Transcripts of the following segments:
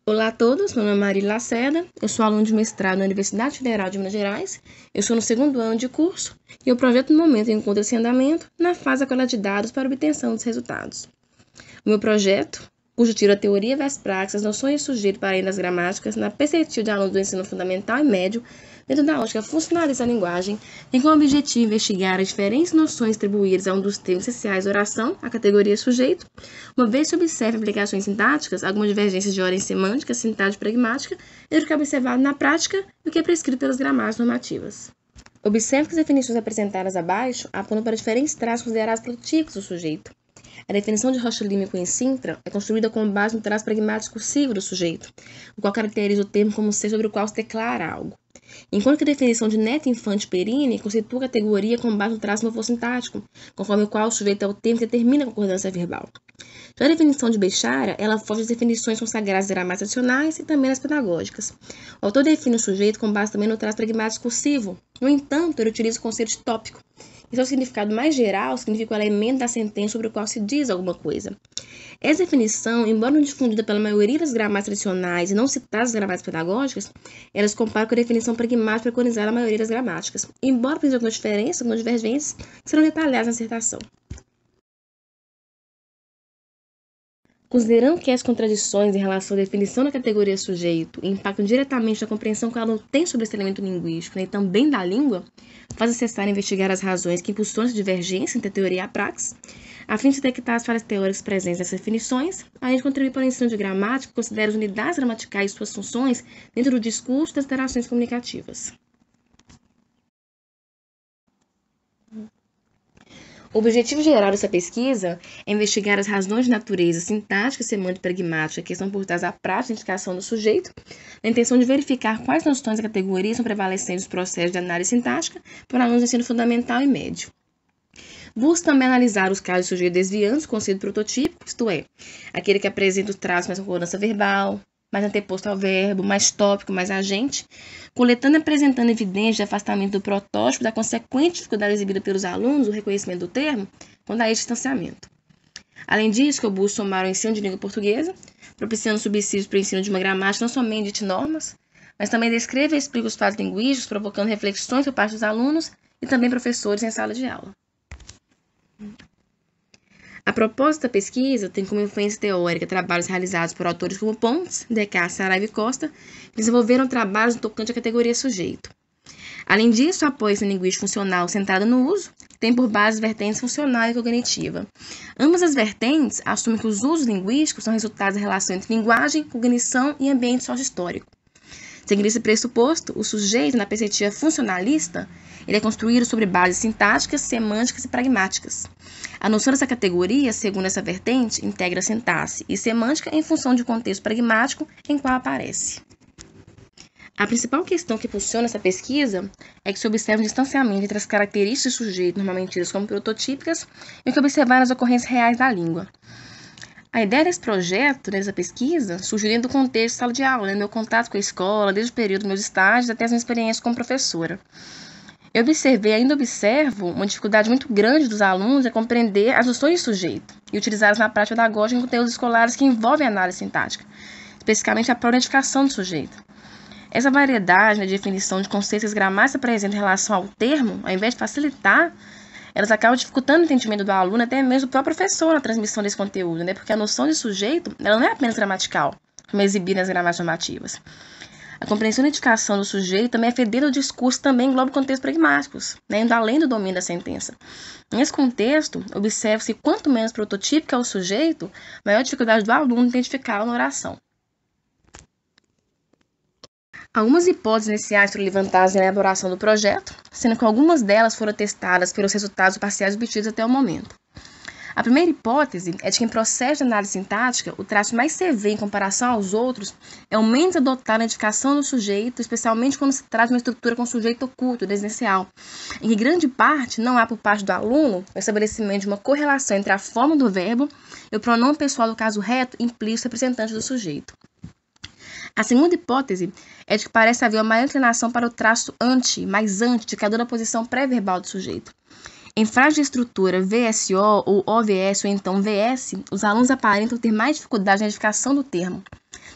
Olá a todos, meu nome é Marília Lacerda, eu sou aluno de mestrado na Universidade Federal de Minas Gerais, eu sou no segundo ano de curso e o projeto no momento encontra-se em andamento na fase da coleta de dados para obtenção dos resultados. O meu projeto, cujo tiro a teoria versus prática, as noções de sujeito para além das gramáticas, na perspectiva de alunos do ensino fundamental e médio, dentro da ótica funcionalista da linguagem, tem como objetivo investigar as diferentes noções atribuídas a um dos termos essenciais da oração, a categoria sujeito, uma vez se observa aplicações sintáticas, algumas divergências de ordem semântica, sintática e pragmática, entre o que é observado na prática e o que é prescrito pelas gramáticas normativas. Observe que as definições apresentadas abaixo apontam para diferentes traços considerados prototípicos do sujeito. A definição de Rocha Lima e Cunha Sintra é construída com base no traço pragmático cursivo do sujeito, o qual caracteriza o termo como ser sobre o qual se declara algo. Enquanto que a definição de Neto Infante Perini constitua a categoria com base no traço morfossintático, conforme o qual o sujeito é o termo que determina a concordância verbal. Já a definição de Bechara, ela foge das definições consagradas das gramáticas tradicionais e também das pedagógicas. O autor define o sujeito com base também no traço pragmático cursivo. No entanto, ele utiliza o conceito de tópico. E seu significado mais geral significa o elemento da sentença sobre o qual se diz alguma coisa. Essa definição, embora não difundida pela maioria das gramáticas tradicionais e não citadas nas gramáticas pedagógicas, elas comparam com a definição pragmática preconizada na maioria das gramáticas, embora apresentem algumas diferenças, algumas divergências, que serão detalhadas na dissertação. Considerando que as contradições em relação à definição da categoria sujeito impactam diretamente na compreensão que o aluno tem sobre esse elemento linguístico, né, e também da língua, faz necessário investigar as razões que impulsionam essa divergência entre a teoria e a praxis, a fim de detectar as falhas teóricas presentes nessas definições, além de contribuir para o ensino de gramática que considera as unidades gramaticais e suas funções dentro do discurso e das interações comunicativas. O objetivo geral dessa pesquisa é investigar as razões de natureza sintática, semântica e pragmática que estão por trás da prática de identificação do sujeito, na intenção de verificar quais noções e categorias são prevalecentes nos processos de análise sintática para alunos do ensino fundamental e médio. Busca também analisar os casos de sujeito desviando do conceito prototípico, isto é, aquele que apresenta os traços mais concordância verbal, mais anteposto ao verbo, mais tópico, mais agente, coletando e apresentando evidências de afastamento do protótipo da consequente dificuldade exibida pelos alunos, o reconhecimento do termo, quando há esse distanciamento. Além disso, que eu busco somar o ensino de língua portuguesa, propiciando subsídios para o ensino de uma gramática não somente de normas, mas também descreve e explica os fatos linguísticos, provocando reflexões por parte dos alunos e também professores em sala de aula. A proposta da pesquisa tem como influência teórica trabalhos realizados por autores como Pontes, Descartes, Saraiva e Costa, que desenvolveram trabalhos no tocante à categoria sujeito. Além disso, apoia-se em linguística funcional centrada no uso, que tem por base vertentes funcional e cognitiva. Ambas as vertentes assumem que os usos linguísticos são resultados da relação entre linguagem, cognição e ambiente sócio-histórico. Seguindo esse pressuposto, o sujeito, na perspectiva funcionalista, ele é construído sobre bases sintáticas, semânticas e pragmáticas. A noção dessa categoria, segundo essa vertente, integra sintaxe e semântica em função de um contexto pragmático em qual aparece. A principal questão que funciona essa pesquisa é que se observa um distanciamento entre as características do sujeito, normalmente tidas como prototípicas, e o que observar nas ocorrências reais da língua. A ideia desse projeto, dessa pesquisa, surgiu dentro do contexto de sala de aula, no meu contato com a escola, desde o período dos meus estágios até as minhas experiências como professora. Eu observei, ainda observo, uma dificuldade muito grande dos alunos em compreender as noções de sujeito e utilizá-las na prática pedagógica em conteúdos escolares que envolvem análise sintática, especificamente a própria identificação do sujeito. Essa variedade, de definição de conceitos que as gramáticas apresentam em relação ao termo, ao invés de facilitar, elas acabam dificultando o entendimento do aluno, até mesmo do próprio professor na transmissão desse conteúdo, né? Porque a noção de sujeito ela não é apenas gramatical, como é exibida nas gramáticas normativas. A compreensão e identificação do sujeito também é fedida ao discurso, também engloba contextos pragmáticos, né, indo além do domínio da sentença. Nesse contexto, observa-se que quanto menos prototípico é o sujeito, maior a dificuldade do aluno em identificá-lo na oração. Algumas hipóteses iniciais foram levantadas na elaboração do projeto, sendo que algumas delas foram testadas pelos resultados parciais obtidos até o momento. A primeira hipótese é de que em processo de análise sintática, o traço mais severo em comparação aos outros é o menos adotado na identificação do sujeito, especialmente quando se trata de uma estrutura com sujeito oculto, residencial, em que grande parte não há por parte do aluno o estabelecimento de uma correlação entre a forma do verbo e o pronome pessoal do caso reto implícito representante do sujeito. A segunda hipótese é de que parece haver uma maior inclinação para o traço mais anti, indicador da posição pré-verbal do sujeito. Em frase de estrutura VSO ou OVS ou então VS, os alunos aparentam ter mais dificuldade na identificação do termo,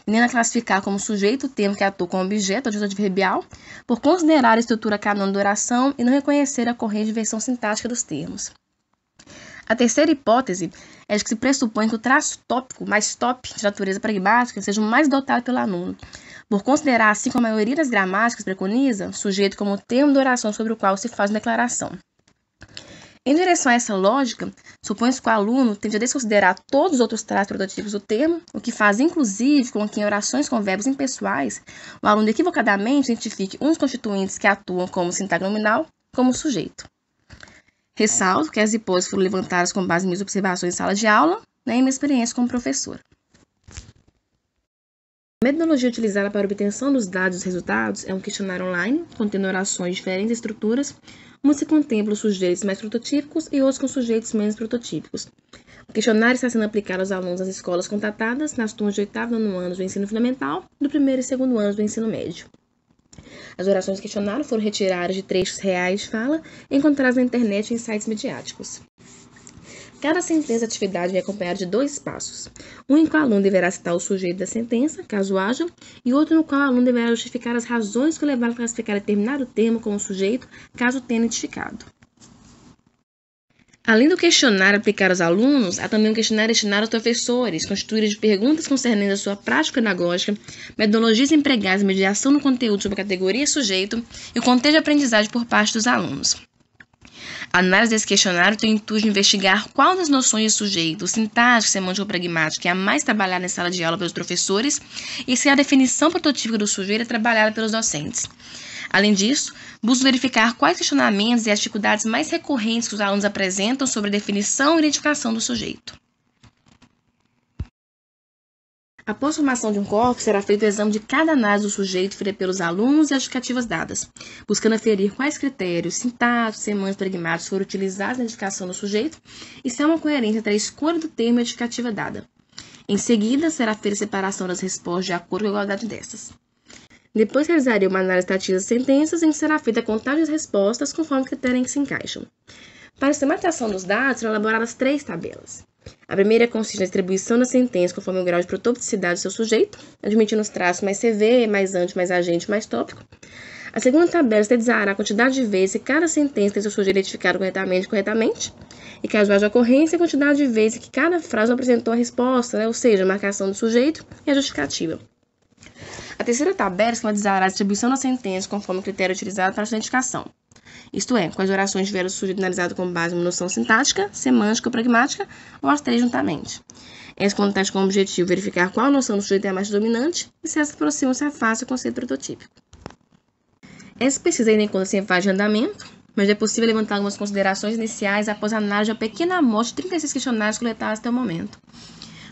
tendendo a classificar como sujeito o termo que atua como objeto ou adverbial, por considerar a estrutura canônica da oração e não reconhecer a corrente de inversão sintática dos termos. A terceira hipótese é de que se pressupõe que o traço tópico, mais top, de natureza pragmática, seja o mais dotado pelo aluno, por considerar, assim como a maioria das gramáticas preconiza, sujeito como o termo da oração sobre o qual se faz uma declaração. Em direção a essa lógica, supõe-se que o aluno tende a desconsiderar todos os outros traços prototípicos do termo, o que faz, inclusive, com que em orações com verbos impessoais, o aluno equivocadamente identifique uns constituintes que atuam como sintagma nominal como sujeito. Ressalto que as hipóteses foram levantadas com base em minhas observações em sala de aula, e em minha experiência como professora. A metodologia utilizada para a obtenção dos dados e dos resultados é um questionário online, contendo orações de diferentes estruturas, onde se contempla os sujeitos mais prototípicos e outros com sujeitos menos prototípicos. O questionário está sendo aplicado aos alunos das escolas contatadas nas turmas de 8º e 9º anos do ensino fundamental e do 1º e 2º anos do ensino médio. As orações do questionário foram retiradas de trechos reais de fala encontrados na internet e em sites midiáticos. Cada sentença de atividade vem acompanhada de 2 passos. Um em que o aluno deverá citar o sujeito da sentença, caso haja, e outro no qual o aluno deverá justificar as razões que o levaram a classificar determinado termo como sujeito, caso tenha identificado. Além do questionário aplicado aos alunos, há também um questionário destinado aos professores, constituído de perguntas concernentes a sua prática pedagógica, metodologias empregadas em mediação no conteúdo sobre a categoria sujeito e o contexto de aprendizagem por parte dos alunos. A análise desse questionário tem o intuito de investigar qual das noções de sujeito, sintática, semântica ou pragmática é a mais trabalhada em sala de aula pelos professores e se a definição prototípica do sujeito é trabalhada pelos docentes. Além disso, busco verificar quais questionamentos e as dificuldades mais recorrentes que os alunos apresentam sobre a definição e identificação do sujeito. Após a formação de um corpo, será feito o exame de cada análise do sujeito feita pelos alunos e as justificativas dadas, buscando aferir quais critérios sintáticos, semânticos e pragmáticos foram utilizados na identificação do sujeito e se há uma coerência entre a escolha do termo e a justificativa dada. Em seguida, será feita a separação das respostas de acordo com a igualdade dessas. Depois realizaria uma análise estatística das sentenças, em que será feita a contagem das respostas conforme o critério em que se encaixam. Para a sistematização dos dados, serão elaboradas 3 tabelas. A primeira consiste na distribuição da sentença conforme o grau de prototipicidade do seu sujeito, admitindo os traços mais CV, mais anti, mais agente, mais tópico. A segunda tabela sintetizará a quantidade de vezes que cada sentença tem seu sujeito identificado corretamente, e caso haja ocorrência, a quantidade de vezes que cada frase apresentou a resposta, ou seja, a marcação do sujeito e a justificativa. A terceira tabela esquematizará a distribuição da sentença conforme o critério utilizado para sua identificação. Isto é, quais orações tiveram o sujeito analisado com base em uma noção sintática, semântica ou pragmática, ou as 3 juntamente. Essa contagem com o objetivo verificar qual noção do sujeito é a mais dominante e se essa aproxima-se à face do conceito prototípico. Essa pesquisa ainda encontra-se em fase de andamento, mas é possível levantar algumas considerações iniciais após a análise de uma pequena amostra de 36 questionários coletados até o momento.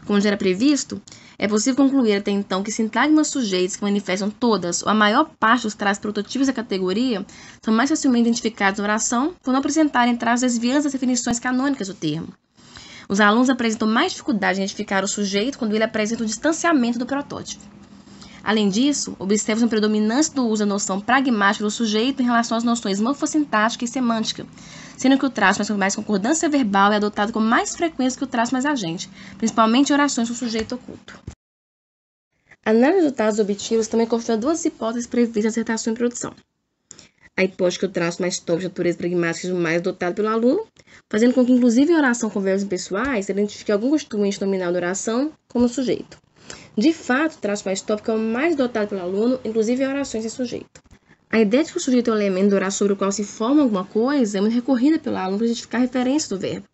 Como já era previsto, é possível concluir até então que sintagmas sujeitos que manifestam todas ou a maior parte dos traços prototípicos da categoria são mais facilmente identificados na oração por não apresentarem traços desviantes das definições canônicas do termo. Os alunos apresentam mais dificuldade em identificar o sujeito quando ele apresenta o distanciamento do protótipo. Além disso, observa-se uma predominância do uso da noção pragmática do sujeito em relação às noções morfossintática e semântica, sendo que o traço mais concordância verbal é adotado com mais frequência que o traço mais agente, principalmente em orações com sujeito oculto. A análise dos resultados obtidos também confirma 2 hipóteses previstas na dissertação e introdução. A hipótese que o traço mais top de natureza pragmática seja o mais adotado pelo aluno, fazendo com que, inclusive em oração com verbos impessoais, se identifique algum constituinte nominal da oração como sujeito. De fato, o traço mais tópico é o mais dotado pelo aluno, inclusive em orações sem sujeito. A ideia de que o sujeito é o elemento da oração sobre o qual se forma alguma coisa é muito recorrida pelo aluno para identificar a referência do verbo.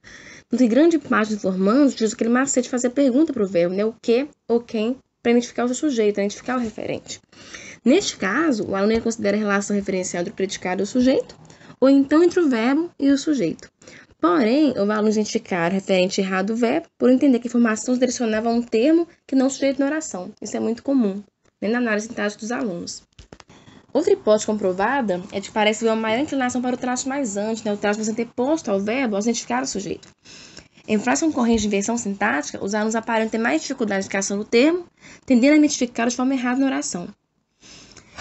Porque grande parte dos formandos utiliza aquele macete de fazer a pergunta para o verbo, né? O que ou quem, para identificar o seu sujeito, identificar o referente. Neste caso, o aluno considera a relação referencial entre o predicado e o sujeito, ou então entre o verbo e o sujeito. Porém, o aluno identificar o referente errado do verbo por entender que a informação se direcionava a um termo que não sujeito na oração. Isso é muito comum, nem na análise sintática dos alunos. Outra hipótese comprovada é de que parece haver uma maior inclinação para o traço mais antes, o traço mais anteposto ao verbo, ao identificar o sujeito. Em frase concorrente de inversão sintática, os alunos aparentam ter mais dificuldade de identificação do termo, tendendo a identificar de forma errada na oração.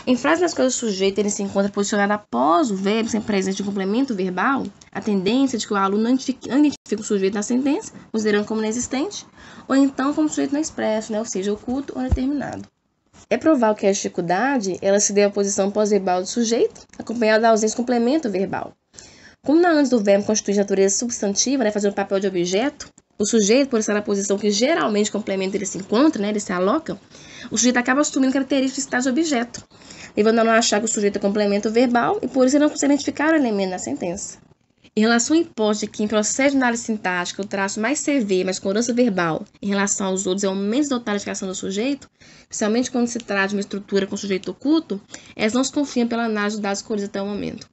Em frases nas quais o sujeito ele se encontra posicionado após o verbo sem presença de complemento verbal, a tendência de que o aluno não identifique o sujeito na sentença, considerando como inexistente, ou então como sujeito não expresso, ou seja, oculto ou determinado. É provável que a dificuldade ela se dê à posição pós-verbal do sujeito, acompanhada da ausência de complemento verbal. Como na antes do verbo constitui natureza substantiva, fazendo o papel de objeto, o sujeito, por estar na posição que geralmente complemento ele se encontra, ele se aloca, o sujeito acaba assumindo características de estado de objeto, levando a não achar que o sujeito é complemento verbal e por isso ele não consegue identificar o elemento na sentença. Em relação à hipótese de que em processo de análise sintática o traço mais severo, mais concordância verbal em relação aos outros é o menos da identificação do sujeito, especialmente quando se trata de uma estrutura com sujeito oculto, elas não se confiam pela análise dos dados colhidos até o momento.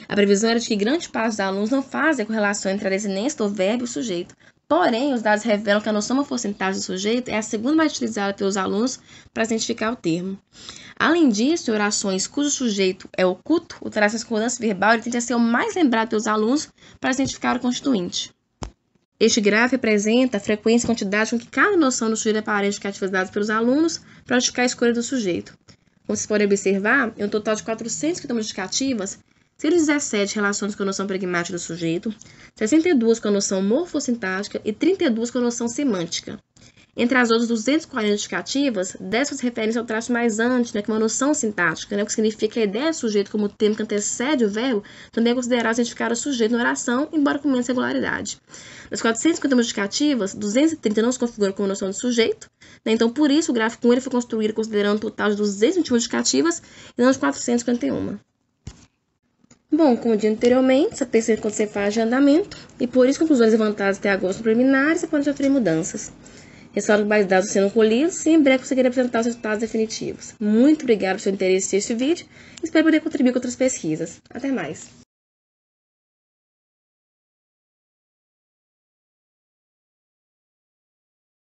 A previsão era de que grande parte dos alunos não fazem a correlação entre a desinência do verbo e o sujeito. Porém, os dados revelam que a noção morfossintática do sujeito é a segunda mais utilizada pelos alunos para identificar o termo. Além disso, em orações cujo sujeito é oculto, o traço de concordância verbal ele tende a ser o mais lembrado pelos alunos para identificar o constituinte. Este gráfico representa a frequência e quantidade com que cada noção do sujeito aparece dados pelos alunos para justificar a escolha do sujeito. Como vocês podem observar, em um total de 450 justificativas, 117 relações com a noção pragmática do sujeito, 62 com a noção morfossintática e 32 com a noção semântica. Entre as outras 240 justificativas, 10 fazem referência ao traço mais antes, que é uma noção sintática, o que significa que a ideia do sujeito como termo que antecede o verbo também é considerado identificar o sujeito na oração, embora com menos regularidade. Das 450 justificativas, 230 não se configuram como noção de sujeito, então por isso o gráfico 1 ele foi construído considerando um total de 221 justificativas e não de 451. Bom, como dito anteriormente, essa terceira quando você faz agendamento, e por isso conclusões levantadas até agosto preliminares, você pode sofrer mudanças. Ressalto que mais dados sendo colhidos e em breve conseguirei apresentar os resultados definitivos. Muito obrigado pelo seu interesse neste vídeo e espero poder contribuir com outras pesquisas. Até mais!